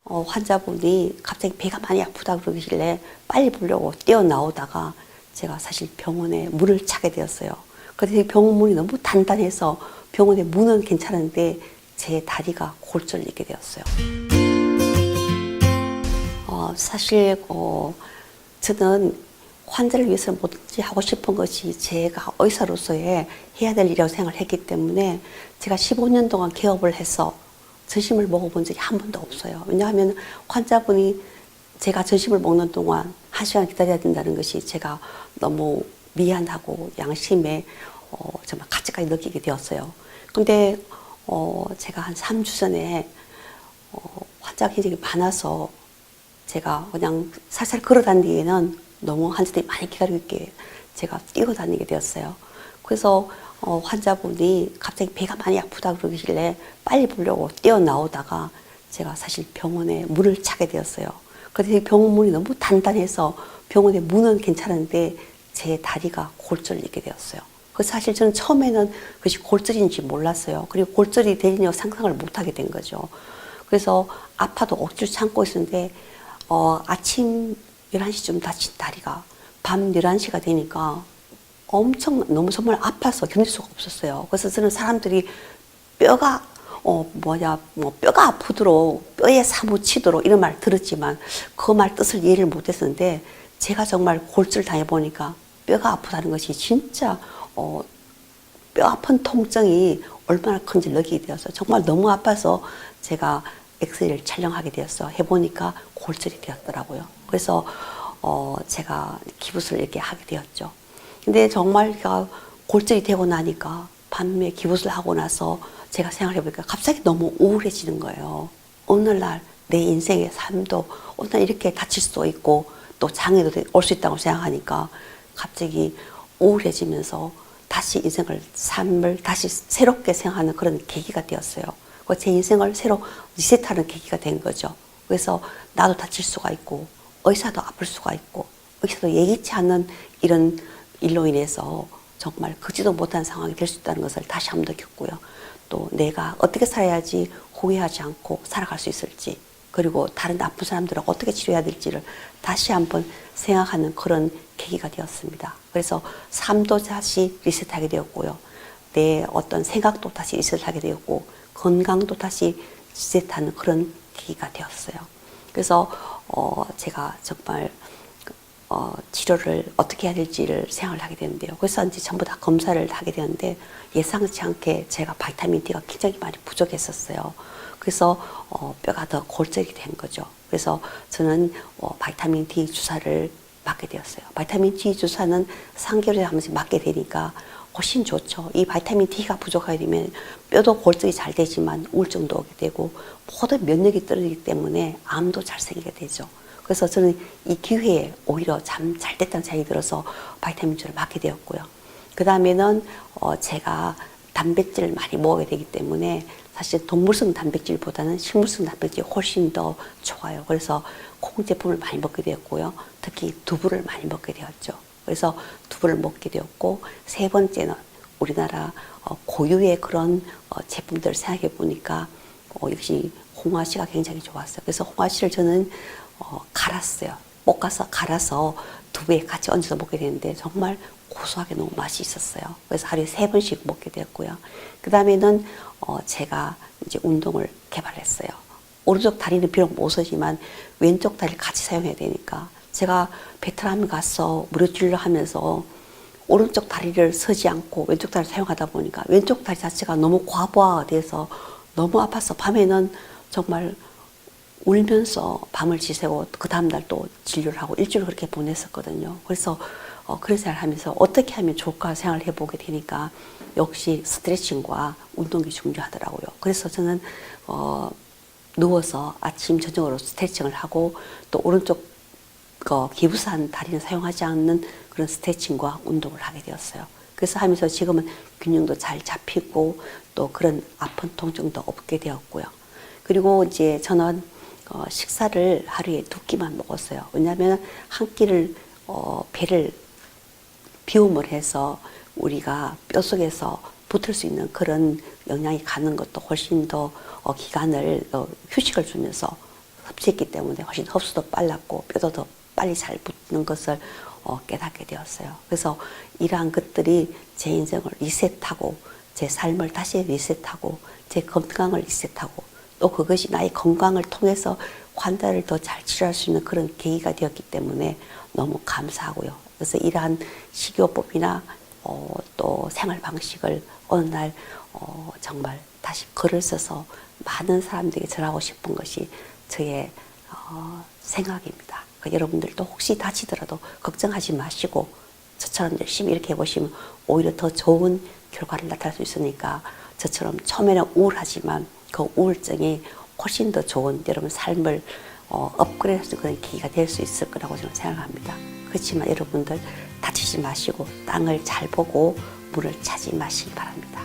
환자분이 갑자기 배가 많이 아프다 그러길래 빨리 보려고 뛰어나오다가 제가 사실 병원에 문을 차게 되었어요. 그런데 병원 문이 너무 단단해서 병원의 문은 괜찮은데 제 다리가 골절이 되었어요. 사실 저는 환자를 위해서 뭐든지 하고 싶은 것이 제가 의사로서의 해야 될 일이라고 생각을 했기 때문에 제가 15년 동안 개업을 해서 전심을 먹어본 적이 한 번도 없어요. 왜냐하면 환자분이 제가 전심을 먹는 동안 1시간 기다려야 된다는 것이 제가 너무 미안하고 양심에 정말 가치까지 느끼게 되었어요. 근데 제가 한 3주 전에 환자가 굉장히 많아서 제가 그냥 살살 걸어 다니기에는 너무 환자들이 많이 기다리고 있게 제가 뛰어다니게 되었어요. 그래서 환자분이 갑자기 배가 많이 아프다 그러길래 빨리 보려고 뛰어나오다가 제가 사실 병원에 문을 차게 되었어요. 그런데 병원 문이 너무 단단해서 병원의 문은 괜찮은데 제 다리가 골절이 되었어요. 그래서 사실 저는 처음에는 그것이 골절인지 몰랐어요. 그리고 골절이 되리냐고 상상을 못하게 된 거죠. 그래서 아파도 억지로 참고 있었는데 아침 11시쯤 다친 다리가 밤 11시가 되니까 엄청 너무 정말 아파서 견딜 수가 없었어요. 그래서 저는 사람들이 뼈가 뼈가 아프도록 뼈에 사무치도록 이런 말 들었지만 그 말 뜻을 이해를 못했었는데 제가 정말 골절 당해보니까 뼈가 아프다는 것이 진짜 뼈 아픈 통증이 얼마나 큰지 느끼게 되어서 정말 너무 아파서 제가 엑스레이를 촬영하게 되었어. 해보니까 골절이 되었더라고요. 그래서 제가 기부술을 이렇게 하게 되었죠. 근데 정말 골절이 되고 나니까 밤에 기부술 하고 나서 제가 생각해보니까 갑자기 너무 우울해지는 거예요. 어느 날 내 인생의 삶도 어느 날 이렇게 다칠 수도 있고 또 장애도 올 수 있다고 생각하니까 갑자기 우울해지면서 다시 삶을 다시 새롭게 생각하는 그런 계기가 되었어요. 제 인생을 새로 리셋하는 계기가 된 거죠. 그래서 나도 다칠 수가 있고 의사도 아플 수가 있고 의사도 예기치 않는 이런 일로 인해서 정말 걷지도 못한 상황이 될 수 있다는 것을 다시 한번 느꼈고요. 또 내가 어떻게 살아야지 후회하지 않고 살아갈 수 있을지, 그리고 다른 아픈 사람들을 어떻게 치료해야 될지를 다시 한번 생각하는 그런 계기가 되었습니다. 그래서 삶도 다시 리셋하게 되었고요. 내 어떤 생각도 다시 리셋하게 되었고 건강도 다시 리셋하는 그런 계기가 되었어요. 그래서 제가 정말 치료를 어떻게 해야 될지를 생각을 하게 되는데요. 그래서 이제 전부 다 검사를 하게 되는데 예상치 않게 제가 바이타민 D가 굉장히 많이 부족했었어요. 그래서 뼈가 더 골절이 된 거죠. 그래서 저는 바이타민 D 주사를 맞게 되었어요. 바이타민 D 주사는 3개월에 한 번씩 맞게 되니까 훨씬 좋죠. 이 바이타민 D가 부족하게 되면 뼈도 골절이 잘 되지만 우울증도 오게 되고 모든 면역이 떨어지기 때문에 암도 잘 생기게 되죠. 그래서 저는 이 기회에 오히려 참 잘 됐다는 생각이 들어서 바이타민 D를 맞게 되었고요. 그 다음에는 제가 단백질을 많이 먹어야 되기 때문에 사실 동물성 단백질보다는 식물성 단백질이 훨씬 더 좋아요. 그래서 콩 제품을 많이 먹게 되었고요. 특히 두부를 많이 먹게 되었죠. 그래서 두부를 먹게 되었고, 세 번째는 우리나라 고유의 그런 제품들을 생각해 보니까 역시 홍화씨가 굉장히 좋았어요. 그래서 홍화씨를 저는 갈았어요. 볶아서 갈아서 두부에 같이 얹어서 먹게 되는데 정말 고소하게 너무 맛이 있었어요. 그래서 하루에 3번씩 먹게 되었고요. 그 다음에는 제가 이제 운동을 개발했어요. 오른쪽 다리는 비록 못 서지만 왼쪽 다리를 같이 사용해야 되니까 제가 베트남에 가서 무료진료 하면서 오른쪽 다리를 서지 않고 왼쪽 다리를 사용하다 보니까 왼쪽 다리 자체가 너무 과부하가 돼서 너무 아파서 밤에는 정말 울면서 밤을 지새고 그 다음날 또 진료를 하고 일주일을 그렇게 보냈었거든요. 그래서 그런 생각을 하면서 어떻게 하면 좋을까 생각을 해보게 되니까 역시 스트레칭과 운동이 중요하더라고요. 그래서 저는 누워서 아침 저녁으로 스트레칭을 하고 또 오른쪽 기부스한 다리는 사용하지 않는 그런 스트레칭과 운동을 하게 되었어요. 그래서 하면서 지금은 균형도 잘 잡히고 또 그런 아픈 통증도 없게 되었고요. 그리고 이제 저는 식사를 하루에 2끼만 먹었어요. 왜냐하면 한 끼를 배를 비움을 해서 우리가 뼛속에서 붙을 수 있는 그런 영양이 가는 것도 훨씬 더 기간을 휴식을 주면서 섭취했기 때문에 훨씬 흡수도 빨랐고 뼈도 더 빨리 잘 붙는 것을 깨닫게 되었어요. 그래서 이러한 것들이 제 인생을 리셋하고 제 삶을 다시 리셋하고 제 건강을 리셋하고 또 그것이 나의 건강을 통해서 환자를 더 잘 치료할 수 있는 그런 계기가 되었기 때문에 너무 감사하고요. 그래서 이러한 식이요법이나 또 생활 방식을 어느 날 정말 다시 글을 써서 많은 사람들에게 전하고 싶은 것이 저의 생각입니다. 그러니까 여러분들도 혹시 다치더라도 걱정하지 마시고 저처럼 열심히 이렇게 해보시면 오히려 더 좋은 결과를 나타낼 수 있으니까 저처럼 처음에는 우울하지만 그 우울증이 훨씬 더 좋은 여러분 삶을 업그레이드할 수 있는 계기가 될 수 있을 거라고 저는 생각합니다. 그렇지만 여러분들 다치지 마시고 땅을 잘 보고 물을 차지 마시기 바랍니다.